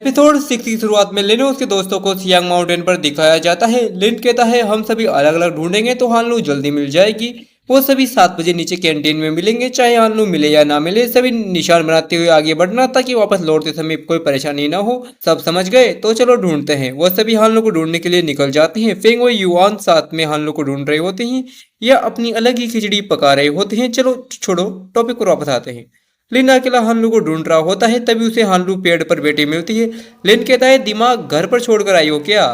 Episode 6 की शुरुआत में लिन और उसके दोस्तों को सियांग माउंटेन पर दिखाया जाता है। लिन कहता है हम सभी अलग अलग ढूंढेंगे तो हानलू जल्दी मिल जाएगी। वो सभी 7 बजे नीचे कैंटीन में मिलेंगे, चाहे हानलू मिले या ना मिले। सभी निशान बनाते हुए आगे बढ़ना ताकि वापस लौटते समय कोई परेशानी ना हो। सब समझ गए तो चलो ढूंढते हैं। वो सभी हानलू को ढूंढने के लिए निकल जाते हैं। फेंग और युआन साथ में हानलू को ढूंढ रहे होते हैं या अपनी अलग ही खिचड़ी पका रहे होते हैं। चलो छोड़ो, टॉपिक पर वापस आते हैं। लिन अकेला हानलू को ढूंढ रहा होता है, तभी उसे हानलू पेड़ पर बैठी मिलती है। लिन कहता है दिमाग घर पर छोड़कर आई हो क्या?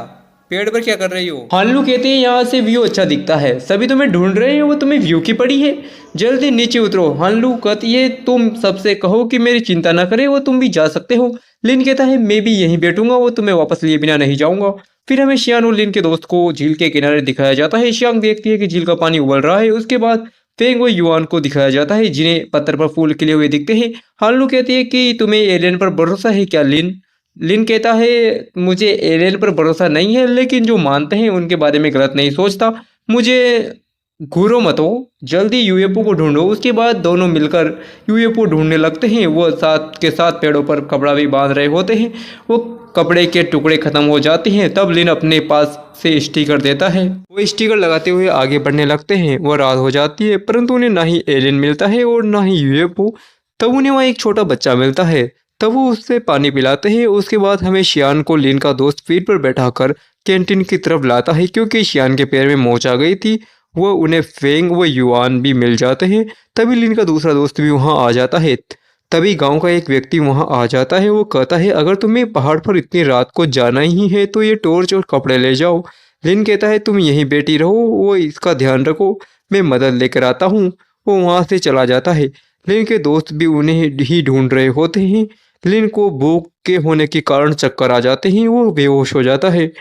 पेड़ पर क्या कर रही हो? हानलू कहते हैं यहाँ से व्यू अच्छा दिखता है, सभी तुम्हें ढूंढ रहे हैं, वो तुम्हें व्यू की पड़ी है, जल्दी नीचे उतरो। हानलू कहती है तुम सबसे कहो कि मेरी चिंता ना करे, वो तुम भी जा सकते हो। लिन कहता है मैं भी यहीं बैठूंगा, वो तुम्हें वापस लिए बिना नहीं जाऊंगा। फिर हमें शियान और लिन के दोस्त को झील के किनारे दिखाया जाता है। शियांग देखती है कि झील का पानी उबल रहा है। उसके बाद फेंग और युआन को दिखाया जाता है जिन्हें पत्थर पर फूल खिले हुए दिखते हैं। हानलू कहती है कि तुम्हें एलियन पर भरोसा है क्या लिन? लिन कहता है मुझे एलियन पर भरोसा नहीं है, लेकिन जो मानते हैं उनके बारे में गलत नहीं सोचता। मुझे घूरो मत हो, जल्दी यूएफओ को ढूंढो। उसके बाद दोनों मिलकर यूएफओ ढूंढने लगते हैं। वो साथ के साथ पेड़ों पर कपड़ा भी बांध रहे होते हैं। वो कपड़े के टुकड़े खत्म हो जाते हैं। तब लिन अपने पास से स्टिकर देता है। वो स्टिकर लगाते हुए आगे बढ़ने लगते हैं। वो रात हो जाती है, परंतु उन्हें ना ही एलियन मिलता है और ना ही यूएफओ। तब उन्हें वहाँ एक छोटा बच्चा मिलता है। तब वो उससे पानी पिलाते हैं। उसके बाद हमें शियान को लिन का दोस्त फील्ड पर बैठाकर कैंटीन की तरफ लाता है, क्योंकि शियान के पैर में मोच आ गई थी। वो उन्हें फेंग व युआन भी मिल जाते हैं। तभी लिन का दूसरा दोस्त भी वहाँ आ जाता है। तभी गांव का एक व्यक्ति वहाँ आ जाता है। वो कहता है अगर तुम्हें पहाड़ पर इतनी रात को जाना ही है तो ये टॉर्च और कपड़े ले जाओ। लिन कहता है तुम यहीं बैठी रहो, वो इसका ध्यान रखो, मैं मदद लेकर आता हूँ। वो वहाँ से चला जाता है। लिन के दोस्त भी उन्हें ही ढूंढ रहे होते हैं। लिन को भूख के होने के कारण चक्कर आ जाते हैं। वो बेहोश हो जाता है।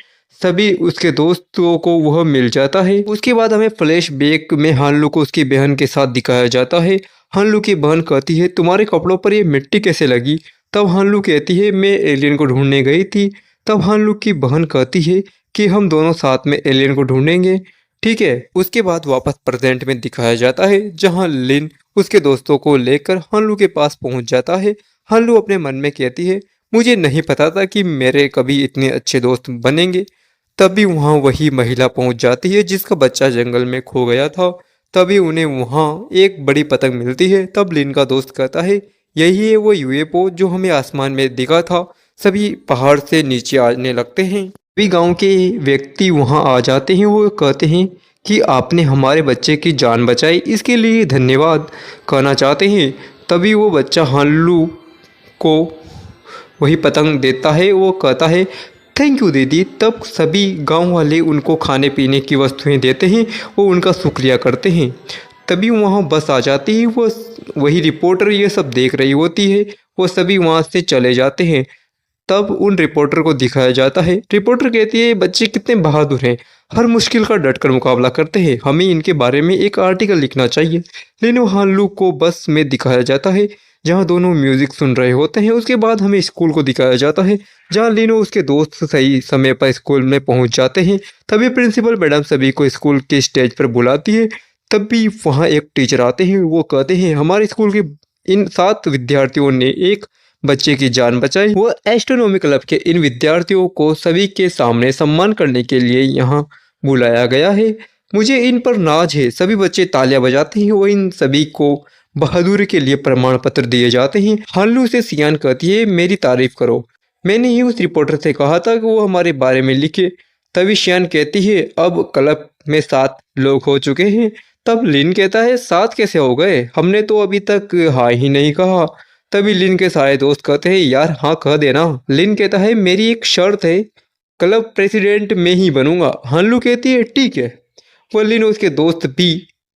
सभी उसके दोस्तों को वह मिल जाता है। उसके बाद हमें फ्लैशबैक में हानलू को उसकी बहन के साथ दिखाया जाता है। हानलू की बहन कहती है तुम्हारे कपड़ों पर ये मिट्टी कैसे लगी? तब हानलू कहती है मैं एलियन को ढूंढने गई थी। तब हानलू की बहन कहती है कि हम दोनों साथ में एलियन को ढूंढेंगे, ठीक है। उसके बाद वापस प्रेजेंट में दिखाया जाता है, जहां लिन उसके दोस्तों को लेकर हानलू के पास पहुंच जाता है। हानलू अपने मन में कहती है मुझे नहीं पता था कि मेरे कभी इतने अच्छे दोस्त बनेंगे। तभी वहाँ वही महिला पहुंच जाती है जिसका बच्चा जंगल में खो गया था। तभी उन्हें वहाँ एक बड़ी पतंग मिलती है। तब लिन का दोस्त कहता है यही है वो यूएफओ जो हमें आसमान में दिखा था। सभी पहाड़ से नीचे आने लगते हैं। सभी गांव के व्यक्ति वहाँ आ जाते हैं। वो कहते हैं कि आपने हमारे बच्चे की जान बचाई, इसके लिए धन्यवाद कहना चाहते हैं। तभी वो बच्चा हानलू को वही पतंग देता है। वो कहता है थैंक यू दीदी। तब सभी गांव वाले उनको खाने पीने की वस्तुएं देते हैं। वो उनका शुक्रिया करते हैं। तभी वहाँ बस आ जाती है। वो वही रिपोर्टर ये सब देख रही होती है। वो सभी वहाँ से चले जाते हैं। तब उन रिपोर्टर को दिखाया जाता है। रिपोर्टर कहती है बच्चे कितने बहादुर हैं, हर मुश्किल का डटकर मुकाबला करते हैं, हमें इनके बारे में एक आर्टिकल लिखना चाहिए। लिनो हानलू को बस में दिखाया जाता है, जहां दोनों म्यूजिक सुन रहे होते हैं। उसके बाद हमें स्कूल को दिखाया जाता है, जहां लिनो उसके दोस्त सही समय पर स्कूल में पहुंच जाते हैं। तभी प्रिंसिपल मैडम सभी को स्कूल के स्टेज पर बुलाती है। तभी वहाँ एक टीचर आते हैं। वो कहते हैं हमारे स्कूल के इन 7 विद्यार्थियों ने एक बच्चे की जान बचाई। वो एस्ट्रोनॉमी क्लब के इन विद्यार्थियों को सभी के सामने सम्मान करने के लिए यहाँ बुलाया गया है। मुझे इन पर नाज है। सभी बच्चे तालियां बजाते हैं। वो इन सभी को बहादुरी के लिए प्रमाण पत्र दिए जाते हैं। हानलू से सियान कहती है मेरी तारीफ करो, मैंने ही उस रिपोर्टर से कहा था कि वो हमारे बारे में लिखे। तभी सियान कहती है अब क्लब में 7 लोग हो चुके हैं। तब लिन कहता है 7 कैसे हो गए, हमने तो अभी तक हाँ ही नहीं कहा। तभी लिन के सारे दोस्त कहते हैं यार हाँ कह देना। लिन कहता है मेरी एक शर्त है, क्लब प्रेसिडेंट मैं ही बनूंगा। हानलू कहती है ठीक है। वो लिन उसके दोस्त भी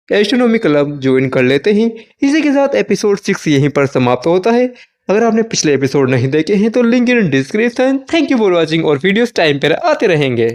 एस्ट्रोनॉमी क्लब ज्वाइन कर लेते हैं। इसी के साथ एपिसोड 6 यहीं पर समाप्त होता है। अगर आपने पिछले एपिसोड नहीं देखे हैं तो link in description. Thank you for watching और वीडियोस टाइम पर आते रहेंगे।